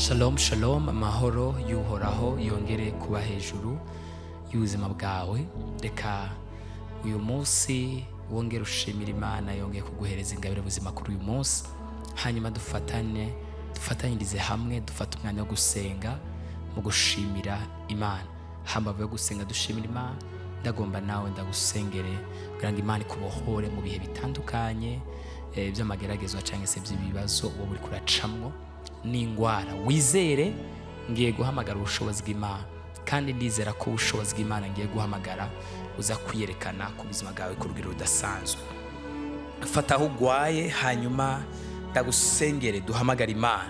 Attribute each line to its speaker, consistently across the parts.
Speaker 1: Shalom shalom, amahoro y'uhoraho yongere kuba hejuru y'ubuzima bwawe. Reka uyu munsi wongere ushimira Imana yongeye kuguhereza ingabire ubuzima kuri uyu munsi. Hanyuma dufatanyirize hamwe, dufate umwanya wo gusenga mu gushimira Imana. Hambavu yo gusenga dushimira Imana, ndagomba nawe ndagusengere kugira ngo Imana ikubohore mu bihe bitandukanye by'amageragezwa cyangwa se by'ibibazo wowe uri kuracamwo n'ingwara. Wizere, ngiye guhamagara ubushobozi bw'Imana, kandi ndizera ko ubushobozi bw'Imana ngiye guhamagara uza kwiyerekana ku buzima bwawe ku rugero rudasanzwe. Fata aho ugwaye, hanyuma ndagusengere duhamagara Imana.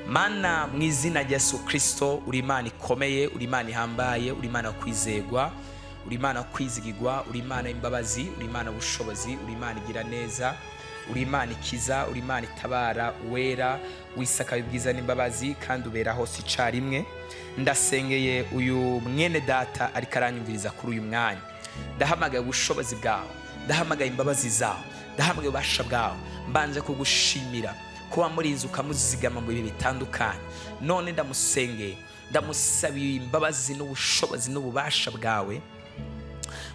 Speaker 1: Mana, mu izina rya Yesu Kristo, uri Imana ikomeye, uri Imana ihambaye, uri Imana kwizegwa, uri Imana kwizigirwa, uri Imana imbabazi, uri Imana ubushobozi, uri Imana igira neza, uri Imana ikiza, uri Imana itabara, wera wisaka ibyiza n'imbabazi, kandi ubera hose icarimwe. Ndasengeye uyu mwene data ariko aranyumviriza kuri uyu mwanya. Ndahamagaye ubushobozi bwawe, ndahamagaye imbabazi zawe, ndahamagaye ubasha bwawe. Mbanje kugushimira ko wamurinze ukamuzigama mu bihe bitandukanye. None ndamusengeye, ndamusabiye imbabazi n'ubushobozi n'ububasha bwawe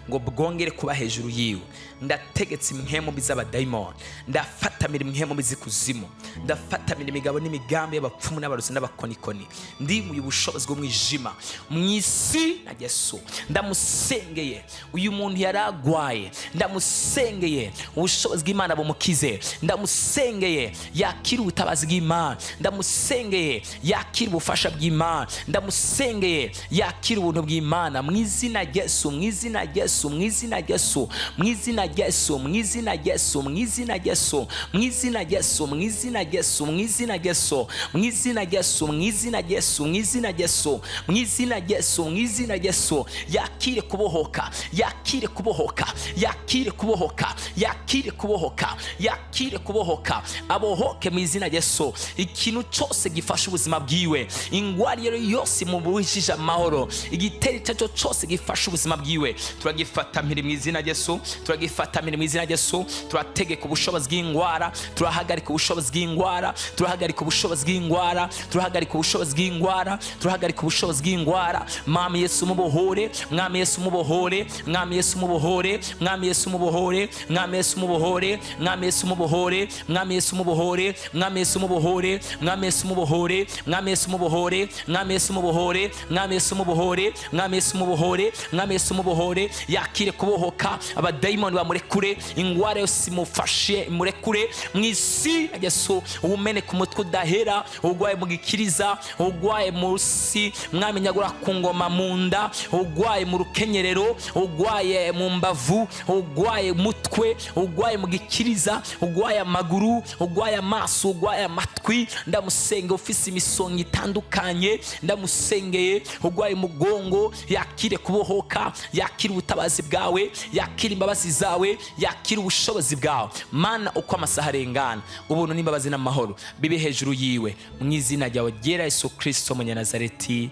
Speaker 1: ngo bwongere kuba hejuru yiwe. Ndategetse impwemu z'abadayimoni, ndafatamira impwemu z'ikuzimu, ndafatamira imigabo n'imigambi y'abapfumu n'abarozi n'abakonikoni. Ndimuye ubushobozi bwo mwijima mu isi na Yesu. Ndamusengeye uyu muntu yaragwaye, ndamusengeye ubushobozi bw'Imana bumukize, ndamusengeye yakira ubutabazi bw'Imana, ndamusengeye yakira ubufasha bw'Imana, ndamusengeye yakira ubuntu bw'Imana mu izina rya Yesu, mu izina rya Yesu, mu izina rya Yesu, mu izina rya Yesu, mu izina rya Yesu, mu izina rya Yesu, mu izina rya Yesu, mu izina rya Yesu, mu izina rya Yesu, mu izina rya Yesu, mu izina rya Yesu, mu izina rya Yesu, mu izina rya Yesu, mu izina rya Yesu. Yakire kubohoka, yakire kubohoka, yakire kubohoka, yakire kubohoka, yakire kubohoka, abohoke mu izina rya Yesu. Ikintu cyose gifasha ubuzima bwiwe, ingwara yose mu buhishije amahoro, igitero cyaco cyose gifasha ubuzima bwiwe, turagifatamira mu izina rya Yesu, turagifatamira mu izina rya Yesu. Turategeka ubushobozi bw'ingwara, turahagarika ubushobozi bw'ingwara, turahagarika ubushobozi bw'ingwara, turahagarika ubushobozi bw'ingwara, turahagarika ubushobozi bw'ingwara. Mwami Yesu mubohore, Mwami Yesu mubohore, Mwami Yesu mubohore, Mwami Yesu mubohore, Mwami Yesu mubohore, Mwami Yesu mubohore, Mwami Yesu mubohore, Mwami Yesu mubohore, Mwami Yesu mubohore, Mwami Yesu mubohore, Mwami Yesu mubohore, Mwami Yesu mubohore, Mwami Yesu mubohore, Mwami Yesu mubohore. Yakire kubohoka, abadayimoni bamurekure, ingwara yose imufashe murekure mu isi ya Yesu. Ubumene ku mutwe udahera, ugwaye mu gikiriza, ugwaye musi, Mwami nyagura ku ngoma mu nda, ugwaye mu rukenyerero, ugwaye mu mbavu, ugwaye mutwe, ugwaye mu gikiriza, ugwaye amaguru, ugwaye amaso, ugwaye amatwi. Ndamusenge ufise imisonga itandukanye, ndamusengeye ugwaye mugongo, yakire kubohoka, yakire ubutabazi bwawe, yakira imbabazi zawe, yakira ubushobozi bwawe. Mana, uko amasaha arengana, ubuntu n'imbabazi n'amahoro bibe hejuru yiwe mu izina ryawe ryera Yesu Kristo Munyanazareti,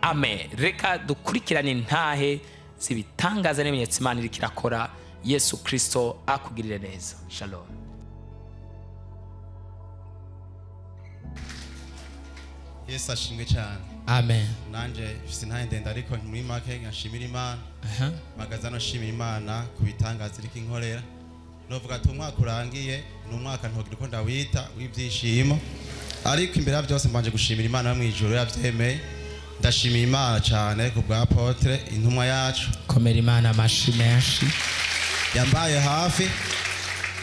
Speaker 1: amen. Reka dukurikirane intahe zibitangaza n'ibimenyetso Imana iriko irakora. Yesu Kristo akugirire neza. Shalom.
Speaker 2: Yesu ashimwe cyane.
Speaker 1: Amen.
Speaker 2: Nanje sintaye ndenda, ariko muri make ngashimira Imana. Magaza no shimira Imana ku bitangaza iriko inkorera. Novuga ati umwaka urangiye, n'umwaka ntogira uko ndawita w'ibyishimo, ariko imbere ya byose mbanje gushimira Imana yo mu ijuru yavyemeye. Ndashimira Imana cyane ku bwa apotre intumwa yacu.
Speaker 1: Komera Imana amashi menshi,
Speaker 2: yambaye hafi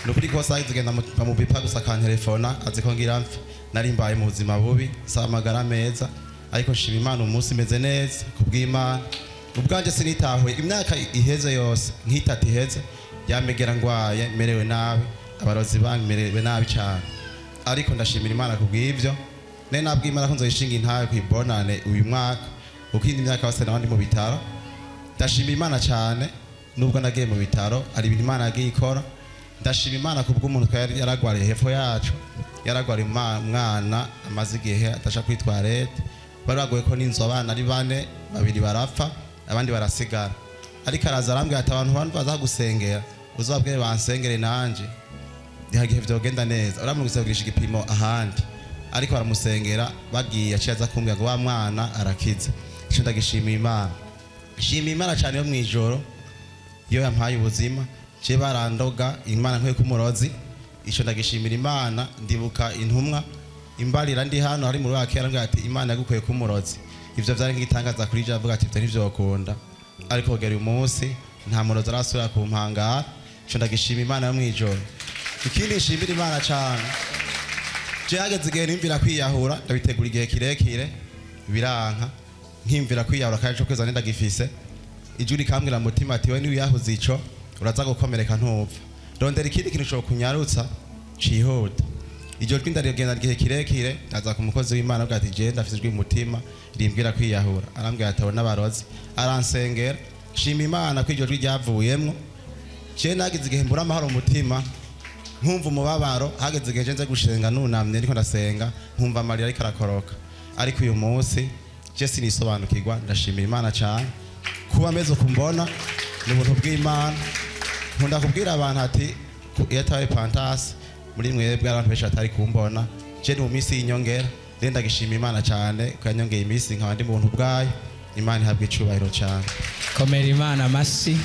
Speaker 2: nukuri ko sayi tugenda mu bipa gusa kan telefona aziko ngira mfi, nari mbaye mu buzima bubi, sa magara meza, ariko nshimira Imana umunsi meze neza kubw'Imana. Ubwanje sinitahuye imyaka iheze yose nk'itatu iheze yamegera ngwaye merewe nabi, abarozi banmerewe nabi cyane, ariko ndashimira Imana kubw'ivyo. Ne nabwo Imana ko nzoyishinga intaye kwibonane uyu mwaka, uko indi myaka yose nabandi mu bitaro. Ndashimira Imana cyane, nubwo nagiye mu bitaro ari ibintu Imana yagiye ikora. Ndashimira Imana kubw'umuntu yaragwariye hepfo yacu, yaragwariye umwana amaze igihe atasha kwitwa leta, baragoye ko n'inzu abana ari bane, babiri barapfa abandi barasigara, ariko araza arambwira ati abantu bazagusengera, uzababwire bansengere nanje ndihagihe vyogenda neza. Uramugusabwisha igipimo ahandi, ariko baramusengera bagiye aciye aza kumbwira ngo wa mwana arakize. Ico ndagishimiye Imana. Shimiye Imana cyane yo mwijoro iyo yampaye ubuzima je barandoga Imana nkwe kumurozi. Ico ndagishimira Imana. Ndibuka intumwa imbarira ndi hano hari mu rwakera ngo ati Imana yagukuye kumurozi. Ivyo vyari ngitangaza kuri je avuga ati ivyo nivyo bakunda, ariko kugera uyu munsi nta murozi arasubira kumpangara. Ico ndagishima Imana yo mwijoro. Ikindi nshimira Imana cyane, je hageze igihe nimvira kwiyahura, ndabitegura igihe kirekire biranka, nkimvira kwiyahura kandi cyo kweza ndagifise. Ijuri kambwira mutima ati we ni wiyahuze ico uraza gukomereka ntupfa, rondera ikindi kintu cyo kunyarutsa cihuta. Ijoro twindarigenda igihe kirekire, ndaza ku mukozi w'Imana avuga ati je ndafise ijwi mutima rimbwira kwiyahura, arambwira ati abona abarozi, aransengera. Shima Imana ko ijoro ryavuyemwo. Je nagize igihe mbura amahoro umutima, nkumva umubabaro. Hageze igihe nze gushenga nunamye niko ndasenga, nkumva amarira ariko arakoroka. Ariko uyu munsi je sinisobanukirwa. Ndashimira Imana cyane kuba meze kumbona n'ubuntu bw'Imana. Nkunda kubwira abantu ati iyo atari Pantasi muri mwebwe abantu benshi atari kumbona, je ni mu minsi y'inyongera. Ndenda gishima Imana cyane ko yanyongeye iminsi nk'abandi mu buntu bwayo. Imana ihabwe icubahiro cyane.
Speaker 3: Komera Imana amasi.